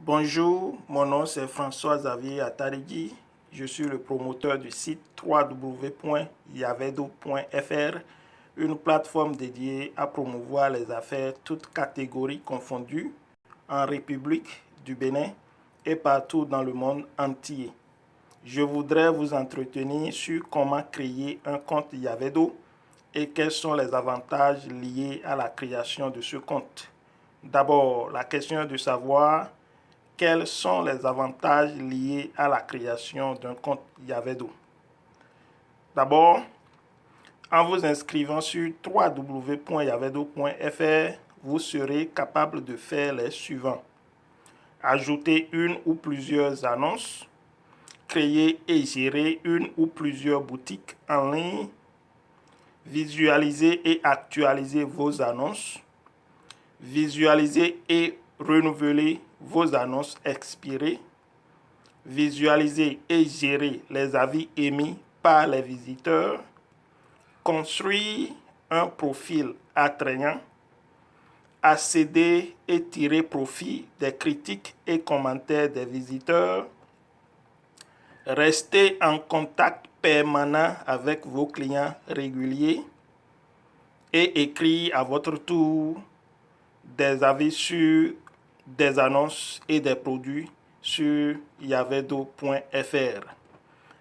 Bonjour, mon nom c'est François-Xavier Atarigui. Je suis le promoteur du site www.yavedo.fr, une plateforme dédiée à promouvoir les affaires toutes catégories confondues en République du Bénin et partout dans le monde entier. Je voudrais vous entretenir sur comment créer un compte Yavedo et quels sont les avantages liés à la création de ce compte. D'abord, la question est de savoir quels sont les avantages liés à la création d'un compte Yavedo. D'abord, en vous inscrivant sur www.yavedo.fr, vous serez capable de faire les suivants: ajouter une ou plusieurs annonces, créer et gérer une ou plusieurs boutiques en ligne, visualiser et actualiser vos annonces, visualiser et renouveler vos annonces expirées, visualiser et gérer les avis émis par les visiteurs, construire un profil attrayant, accéder et tirer profit des critiques et commentaires des visiteurs, rester en contact permanent avec vos clients réguliers et écrire à votre tour des avis sur des annonces et des produits sur yavedo.fr.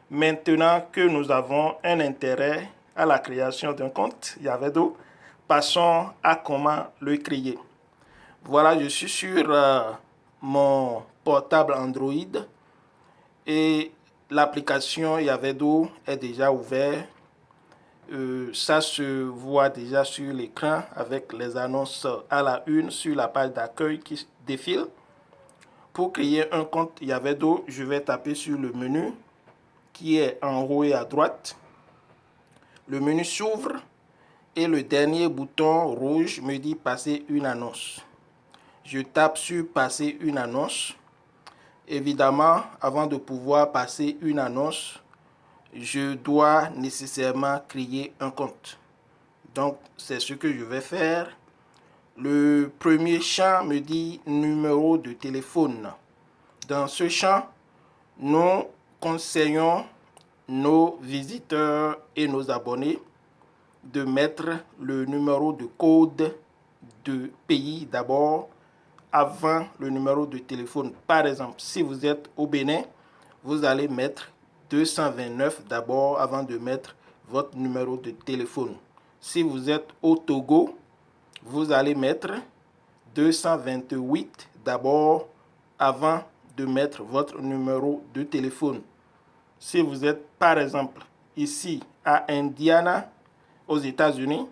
Maintenant que nous avons un intérêt à la création d'un compte Yavedo, passons à comment le créer. Voilà, je suis sur mon portable Android et l'application Yavedo est déjà ouverte. Ça se voit déjà sur l'écran avec les annonces à la une sur la page d'accueil qui défile. Pour créer un compte Yavedo, je vais taper sur le menu qui est en haut et à droite. Le menu s'ouvre et le dernier bouton rouge me dit passer une annonce. Je tape sur passer une annonce. Évidemment, avant de pouvoir passer une annonce, je dois nécessairement créer un compte. Donc, c'est ce que je vais faire. Le premier champ me dit numéro de téléphone. Dans ce champ, nous conseillons nos visiteurs et nos abonnés de mettre le numéro de code de pays d'abord avant le numéro de téléphone. Par exemple, si vous êtes au Bénin, vous allez mettre 229 d'abord avant de mettre votre numéro de téléphone. Si vous êtes au Togo, vous allez mettre 228 d'abord avant de mettre votre numéro de téléphone. Si vous êtes par exemple ici à Indiana, aux États-Unis,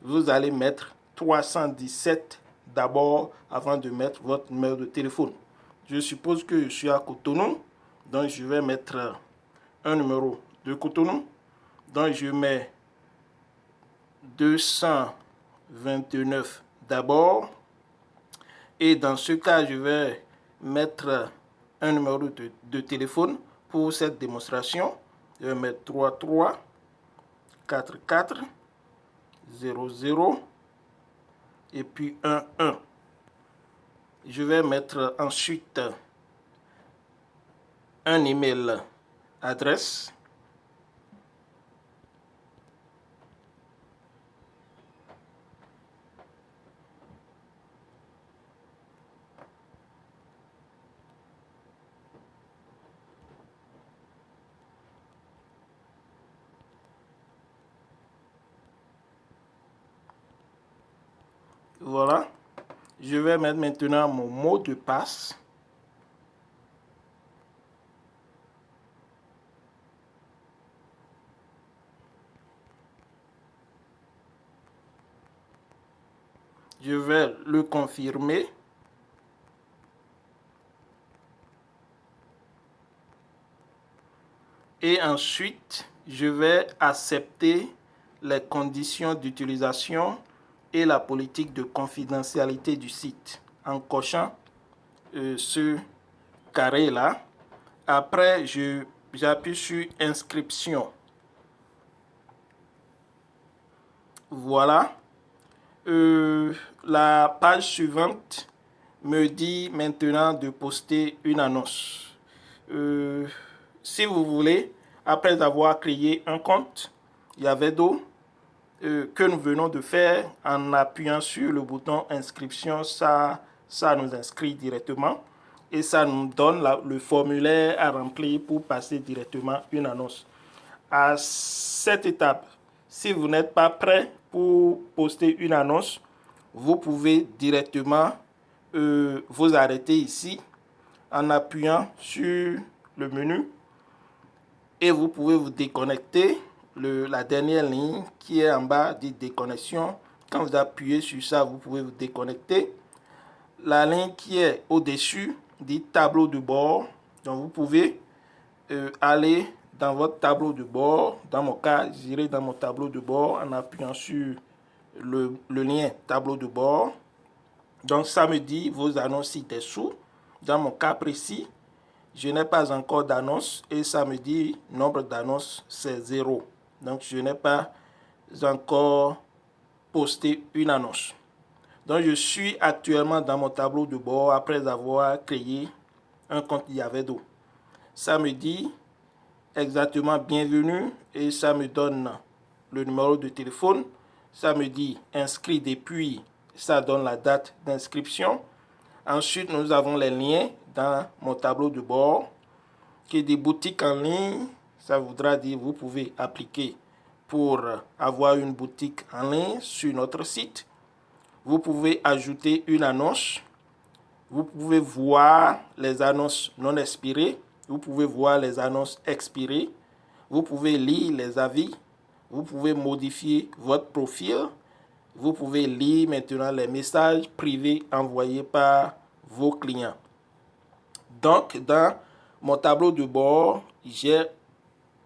vous allez mettre 317 d'abord avant de mettre votre numéro de téléphone. Je suppose que je suis à Cotonou, donc je vais mettre un numéro de Cotonou. Donc je mets 229 d'abord. Et dans ce cas, je vais mettre un numéro de téléphone pour cette démonstration. Je vais mettre 33 44 00 et puis 11. Je vais mettre ensuite un email adresse. Voilà. Je vais mettre maintenant mon mot de passe. Je vais le confirmer. Et ensuite, je vais accepter les conditions d'utilisation et la politique de confidentialité du site en cochant ce carré-là. Après, j'appuie sur inscription. Voilà. La page suivante me dit maintenant de poster une annonce. Si vous voulez, après avoir créé un compte Yavedo, que nous venons de faire en appuyant sur le bouton inscription, ça nous inscrit directement et ça nous donne le formulaire à remplir pour passer directement une annonce. À cette étape, si vous n'êtes pas prêt pour poster une annonce, vous pouvez directement vous arrêter ici en appuyant sur le menu et vous pouvez vous déconnecter. La dernière ligne qui est en bas dit déconnexion. Quand vous appuyez sur ça, vous pouvez vous déconnecter. La ligne qui est au-dessus dit tableau de bord. Donc vous pouvez aller dans votre tableau de bord. Dans mon cas, j'irai dans mon tableau de bord en appuyant sur le lien tableau de bord. Donc ça me dit vos annonces ci-dessous. Dans mon cas précis, je n'ai pas encore d'annonce et ça me dit nombre d'annonces c'est 0. Donc je n'ai pas encore posté une annonce. Donc je suis actuellement dans mon tableau de bord après avoir créé un compte Yavedo. Ça me dit exactement bienvenue et ça me donne le numéro de téléphone. Ça me dit inscrit depuis, ça donne la date d'inscription. Ensuite, nous avons les liens dans mon tableau de bord qui est des boutiques en ligne. Ça voudra dire vous pouvez appliquer pour avoir une boutique en ligne sur notre site. Vous pouvez ajouter une annonce. Vous pouvez voir les annonces non expirées. Vous pouvez voir les annonces expirées. Vous pouvez lire les avis. Vous pouvez modifier votre profil. Vous pouvez lire maintenant les messages privés envoyés par vos clients. Donc, dans mon tableau de bord, j'ai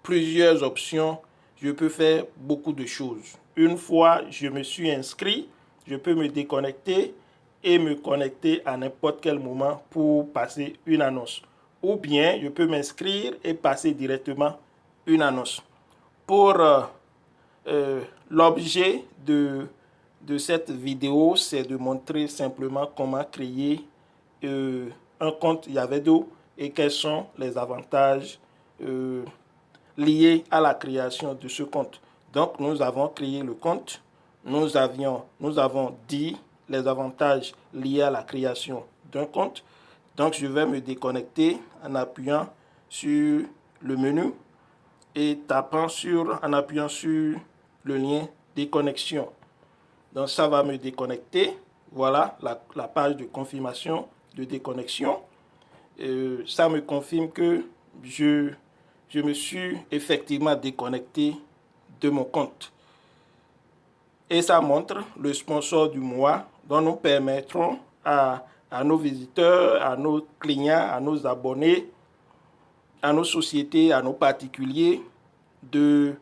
plusieurs options. Je peux faire beaucoup de choses. Une fois je me suis inscrit, je peux me déconnecter et me connecter à n'importe quel moment pour passer une annonce. Ou bien, je peux m'inscrire et passer directement une annonce. Pour l'objet de cette vidéo, c'est de montrer simplement comment créer un compte Yavedo et quels sont les avantages liés à la création de ce compte. Donc, nous avons créé le compte. Nous avons dit les avantages liés à la création d'un compte. Donc, je vais me déconnecter en appuyant sur le menu et en appuyant sur le lien déconnexion. Donc, ça va me déconnecter. Voilà la page de confirmation de déconnexion. Ça me confirme que je me suis effectivement déconnecté de mon compte. Et ça montre le sponsor du mois dont nous permettrons à nos visiteurs, à nos clients, à nos abonnés, à nos sociétés, à nos particuliers de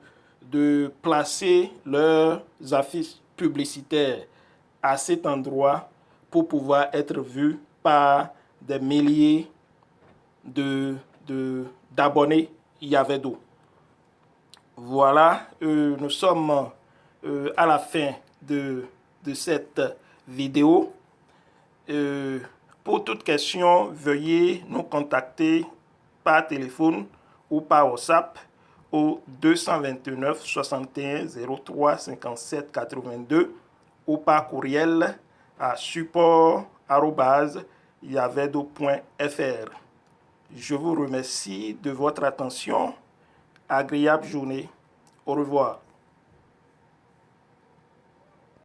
placer leurs affiches publicitaires à cet endroit pour pouvoir être vus par des milliers d'abonnés Yavedo. Voilà, nous sommes à la fin de cette vidéo. Pour toute question, veuillez nous contacter par téléphone ou par WhatsApp au 229 61 03 57 82 ou par courriel à support@yavedo.fr. Je vous remercie de votre attention. Agréable journée. Au revoir.